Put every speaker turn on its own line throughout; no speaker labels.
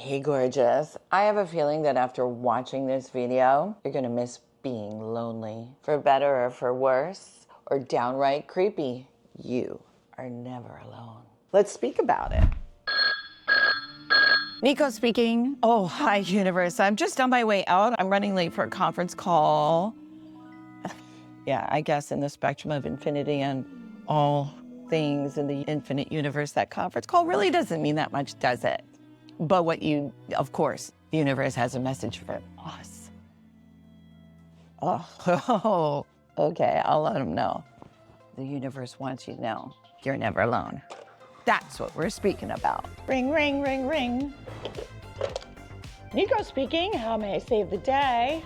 Hey, gorgeous. I have a feeling that after watching this video, you're gonna miss being lonely. For better or for worse, or downright creepy, you are never alone. Let's speak about it.
Nico speaking. Oh, hi, universe. I'm just on my way out. I'm running late for a conference call. Yeah, I guess in the spectrum of infinity and all things in the infinite universe, that conference call really doesn't mean that much, does it? But of course, the universe has a message for us. Oh, okay, I'll let them know. The universe wants you to know you're never alone. That's what we're speaking about. Ring, ring, ring, ring. Nico speaking. How may I save the day?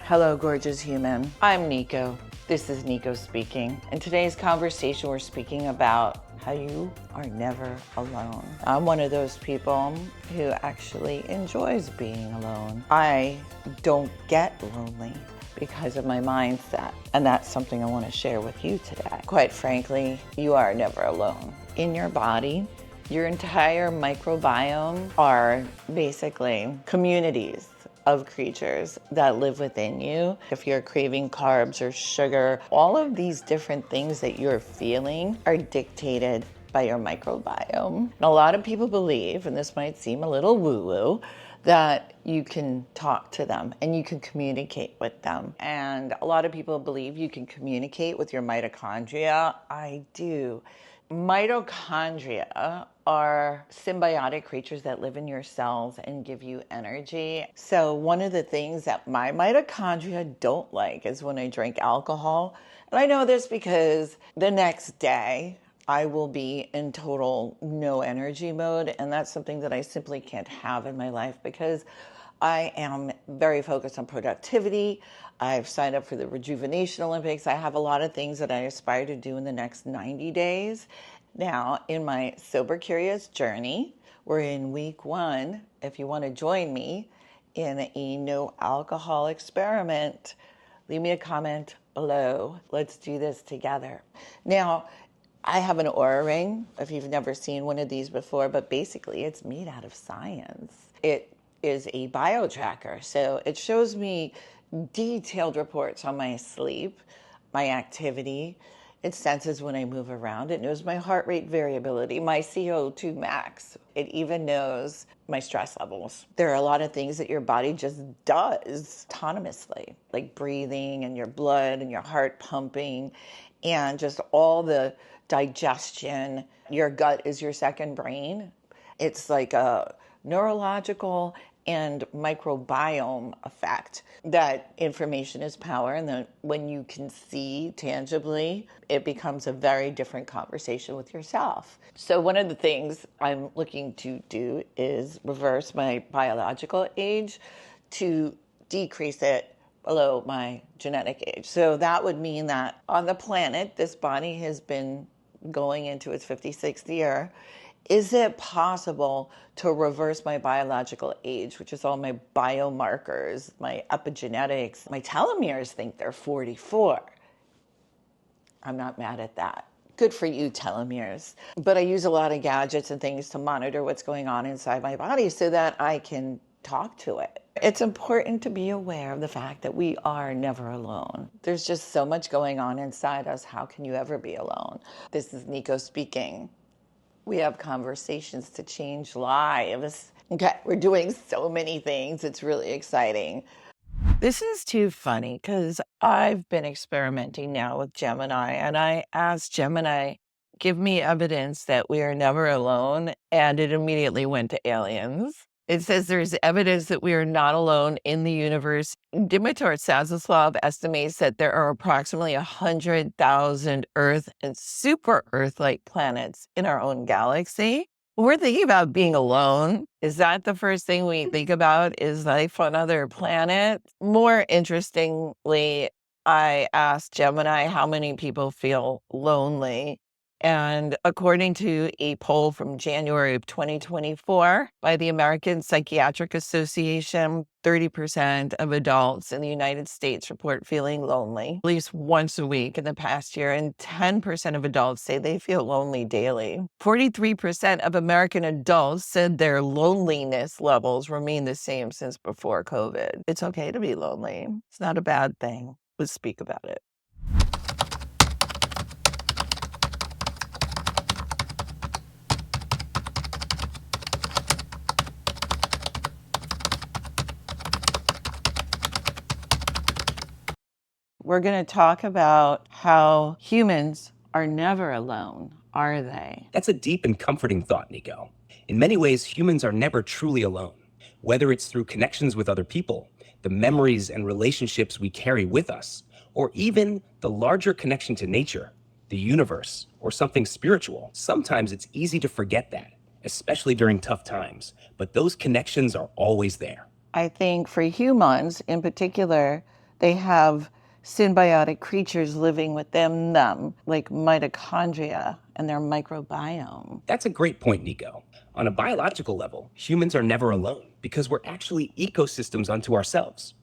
Hello, gorgeous human. I'm Nico. This is Nico speaking. In today's conversation, we're speaking about how you are never alone. I'm one of those people who actually enjoys being alone. I don't get lonely because of my mindset, and that's something I want to share with you today. Quite frankly, you are never alone. In your body, your entire microbiome are basically communities of creatures that live within you. If you're craving carbs or sugar, all of these different things that you're feeling are dictated by your microbiome. And a lot of people believe, and this might seem a little woo-woo, that you can talk to them and you can communicate with them. And a lot of people believe you can communicate with your mitochondria. I do. Mitochondria are symbiotic creatures that live in your cells and give you energy. So one of the things that my mitochondria don't like is when I drink alcohol. And I know this because the next day I will be in total no energy mode. And that's something that I simply can't have in my life because I am very focused on productivity. I've signed up for the Rejuvenation Olympics. I have a lot of things that I aspire to do in the next 90 days. Now, in my Sober Curious journey, we're in week 1. If you want to join me in a no alcohol experiment, leave me a comment below. Let's do this together. Now, I have an Oura ring, if you've never seen one of these before, but basically it's made out of science. It is a bio-tracker, so it shows me detailed reports on my sleep, my activity. It senses when I move around. It knows my heart rate variability, my CO2 max. It even knows my stress levels. There are a lot of things that your body just does autonomously, like breathing and your blood and your heart pumping and just all the digestion. Your gut is your second brain. It's like a neurological and microbiome effect that information is power, and then when you can see tangibly, it becomes a very different conversation with yourself. So one of the things I'm looking to do is reverse my biological age to decrease it below my genetic age. So that would mean that on the planet, this body has been going into its 56th year. Is it possible to reverse my biological age, which is all my biomarkers, my epigenetics? My telomeres think they're 44. I'm not mad at that. Good for you, telomeres. But I use a lot of gadgets and things to monitor what's going on inside my body so that I can talk to it. It's important to be aware of the fact that we are never alone. There's just so much going on inside us. How can you ever be alone? This is Nico speaking. We have conversations to change lives. Okay, we're doing so many things. It's really exciting. This is too funny because I've been experimenting now with Gemini, and I asked Gemini, give me evidence that we are never alone, and it immediately went to aliens. It says there's evidence that we are not alone in the universe. Dimitar Sazaslav estimates that there are approximately 100,000 Earth and super Earth-like planets in our own galaxy. We're thinking about being alone. Is that the first thing we think about, is life on other planets? More interestingly, I asked Gemini how many people feel lonely,
And according to a poll from January of 2024 by the American Psychiatric Association, 30% of adults in the United States report feeling lonely at least once a week in the past year, and 10% of adults say they feel lonely daily. 43% of American adults said their loneliness levels remain the same since before COVID. It's okay to be lonely. It's not a bad thing. Let's speak about it. We're going to talk about how humans are never alone, are they?
That's a deep and comforting thought, Nico. In many ways, humans are never truly alone, whether it's through connections with other people, the memories and relationships we carry with us, or even the larger connection to nature, the universe, or something spiritual. Sometimes it's easy to forget that, especially during tough times, but those connections are always there.
I think for humans in particular, they have symbiotic creatures living within them, like mitochondria and their microbiome.
That's a great point, Nico. On a biological level, humans are never alone because we're actually ecosystems unto ourselves.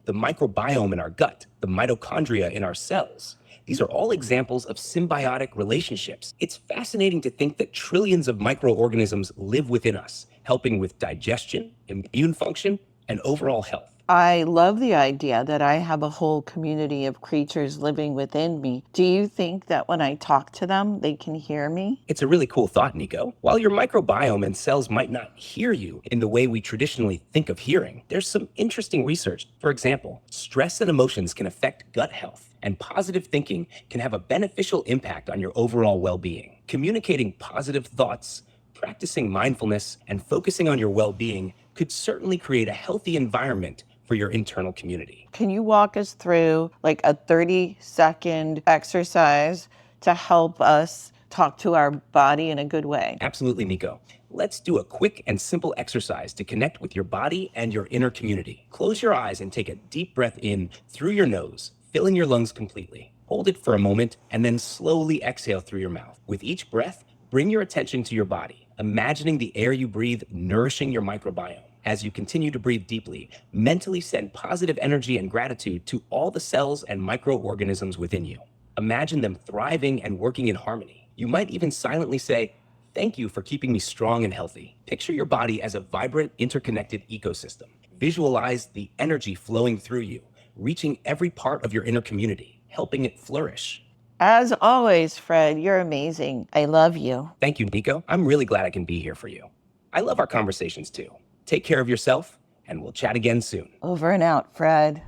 The microbiome in our gut, the mitochondria in our cells, these are all examples of symbiotic relationships. It's fascinating to think that trillions of microorganisms live within us, helping with digestion, immune function, and overall health.
I love the idea that I have a whole community of creatures living within me. Do you think that when I talk to them, they can hear me?
It's a really cool thought, Nico. While your microbiome and cells might not hear you in the way we traditionally think of hearing, there's some interesting research. For example, stress and emotions can affect gut health, and positive thinking can have a beneficial impact on your overall well-being. Communicating positive thoughts, practicing mindfulness, and focusing on your well-being could certainly create a healthy environment for your internal community.
Can you walk us through like a 30-second exercise to help us talk to our body in a good way?
Absolutely, Nico. Let's do a quick and simple exercise to connect with your body and your inner community. Close your eyes and take a deep breath in through your nose, filling your lungs completely. Hold it for a moment and then slowly exhale through your mouth. With each breath, bring your attention to your body, imagining the air you breathe nourishing your microbiome. As you continue to breathe deeply, mentally send positive energy and gratitude to all the cells and microorganisms within you. Imagine them thriving and working in harmony. You might even silently say, "Thank you for keeping me strong and healthy." Picture your body as a vibrant, interconnected ecosystem. Visualize the energy flowing through you, reaching every part of your inner community, helping it flourish.
As always, Fred, you're amazing. I love you.
Thank you, Nico. I'm really glad I can be here for you. I love our conversations too. Take care of yourself, and we'll chat again soon.
Over and out, Fred.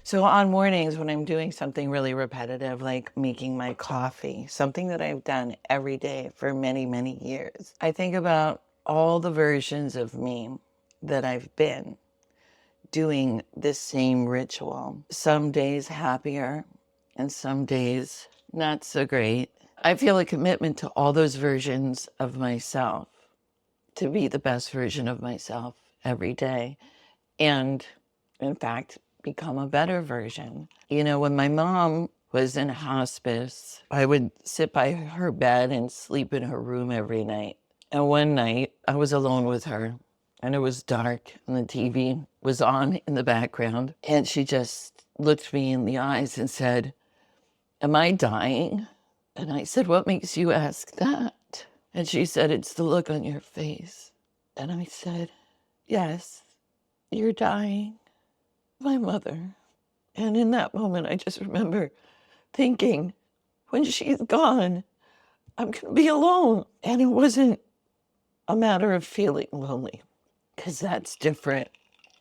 So on mornings when I'm doing something really repetitive, like making my coffee, something that I've done every day for many, many years, I think about all the versions of me that I've been doing this same ritual. Some days happier and some days not so great. I feel a commitment to all those versions of myself to be the best version of myself every day. And in fact, become a better version. You know, when my mom was in hospice, I would sit by her bed and sleep in her room every night. And one night I was alone with her and it was dark and the TV was on in the background. And she just looked me in the eyes and said, "Am I dying?" And I said, "What makes you ask that?" And she said, "It's the look on your face." And I said, "Yes, you're dying." My mother. And in that moment, I just remember thinking, when she's gone, I'm going to be alone. And it wasn't a matter of feeling lonely, because that's different.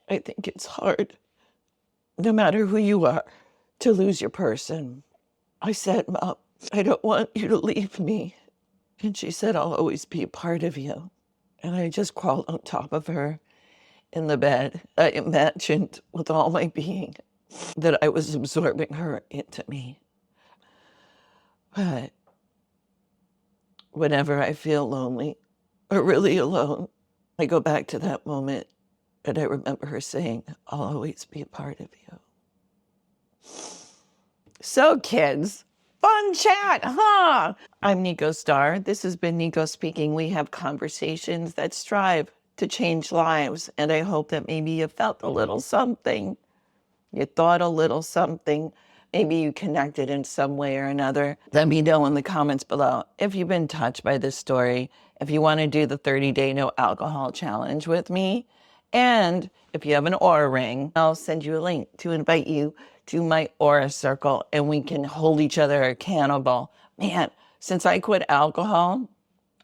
I think it's hard, no matter who you are, to lose your person. I said, "Mom, I don't want you to leave me." And she said, "I'll always be a part of you." And I just crawled on top of her in the bed. I imagined with all my being that I was absorbing her into me. But whenever I feel lonely or really alone, I go back to that moment and I remember her saying, "I'll always be a part of you." So kids, Fun chat, huh? I'm Nico Starr. This has been Nico speaking. We have conversations that strive to change lives, and I hope that maybe you felt a little something. You thought a little something. Maybe you connected in some way or another. Let me know in the comments below if you've been touched by this story, if you want to do the 30-day no alcohol challenge with me, and if you have an Aura ring, I'll send you a link to invite you to my Aura circle, and we can hold each other accountable. Man, since I quit alcohol,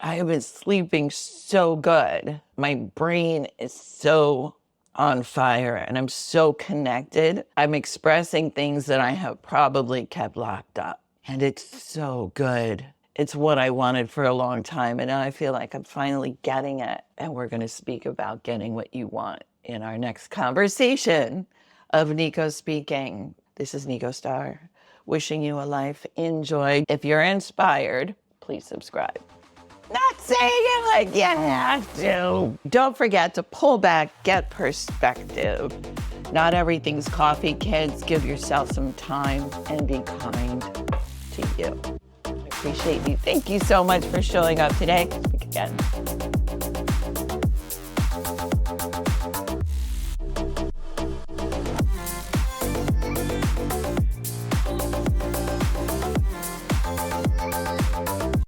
I have been sleeping so good. My brain is so on fire and I'm so connected. I'm expressing things that I have probably kept locked up. And it's so good. It's what I wanted for a long time. And now I feel like I'm finally getting it. And we're going to speak about getting what you want in our next conversation of Nico Speaking. This is Nico Starr, wishing you a life enjoyed. If you're inspired, please subscribe. Not saying it like you have to. Don't forget to pull back, get perspective. Not everything's coffee, kids. Give yourself some time and be kind to you. I appreciate you. Thank you so much for showing up today. Speak again.